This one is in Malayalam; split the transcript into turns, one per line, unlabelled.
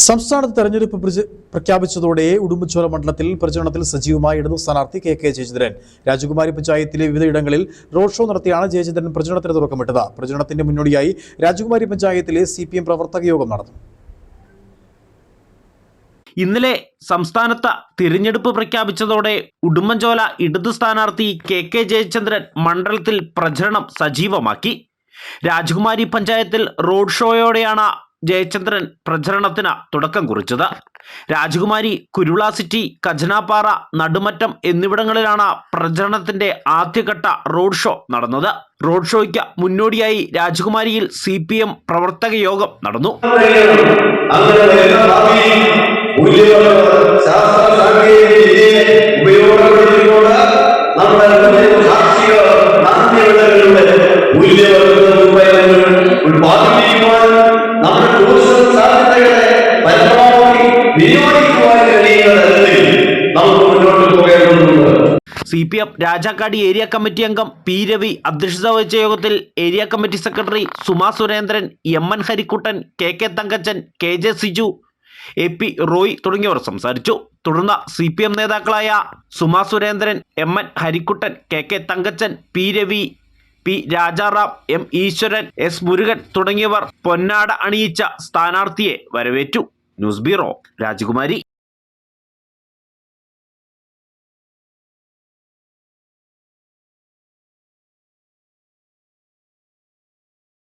സംസ്ഥാനത്ത് തെരഞ്ഞെടുപ്പ് പ്രഖ്യാപിച്ചതോടെ ഉടുമ്പൻചോല മണ്ഡലത്തിൽ പ്രചരണത്തിൽ സജീവമായ ഇടതു സ്ഥാനാർത്ഥി കെ ജയചന്ദ്രൻ രാജകുമാരി പഞ്ചായത്തിലെ വിവിധയിടങ്ങളിൽ റോഡ് ഷോ നടത്തിയാണ് ജയചന്ദ്രൻ പ്രചരണത്തിന് തുടക്കമിട്ടത്. പ്രചരണത്തിന്റെ മുന്നോടിയായി രാജകുമാരി പഞ്ചായത്തിലെ CPM പ്രവർത്തക യോഗം നടന്നു.
ഇന്നലെ സംസ്ഥാനത്ത് തിരഞ്ഞെടുപ്പ് പ്രഖ്യാപിച്ചതോടെ ഉടുമ്പൻചോല ഇടതു സ്ഥാനാർത്ഥി കെ ജയചന്ദ്രൻ മണ്ഡലത്തിൽ പ്രചരണം സജീവമാക്കി. രാജകുമാരി പഞ്ചായത്തിൽ റോഡ് ഷോയോടെയാണ് ജയചന്ദ്രൻ പ്രചരണത്തിന് തുടക്കം കുറിച്ചത്. രാജകുമാരി, കുരുള സിറ്റി, കജനാപ്പാറ, നടുമറ്റം എന്നിവിടങ്ങളിലാണ് പ്രചരണത്തിന്റെ ആദ്യഘട്ട റോഡ് ഷോ നടന്നത്. റോഡ് ഷോയ്ക്ക് മുന്നോടിയായി രാജകുമാരിയിൽ CPM പ്രവർത്തക യോഗം നടന്നു. CPM രാജാക്കാടി ഏരിയ കമ്മിറ്റി അംഗം P. രവി അധ്യക്ഷത വഹിച്ച യോഗത്തിൽ area committee secretary Suma Surendran, MN Harikuttan, KK Thankachan, KJ Siju, AP Roy തുടങ്ങിയവർ സംസാരിച്ചു. തുടർന്ന് CPM നേതാക്കളായ Suma Surendran, MN Harikuttan, KK Thankachan, P. Ravi, P. Rajaram, M. ഈശ്വരൻ, S. മുരുകൻ തുടങ്ങിയവർ പൊന്നാട അണിയിച്ച സ്ഥാനാർത്ഥിയെ വരവേറ്റു. ന്യൂസ് ബ്യൂറോ, രാജകുമാരി.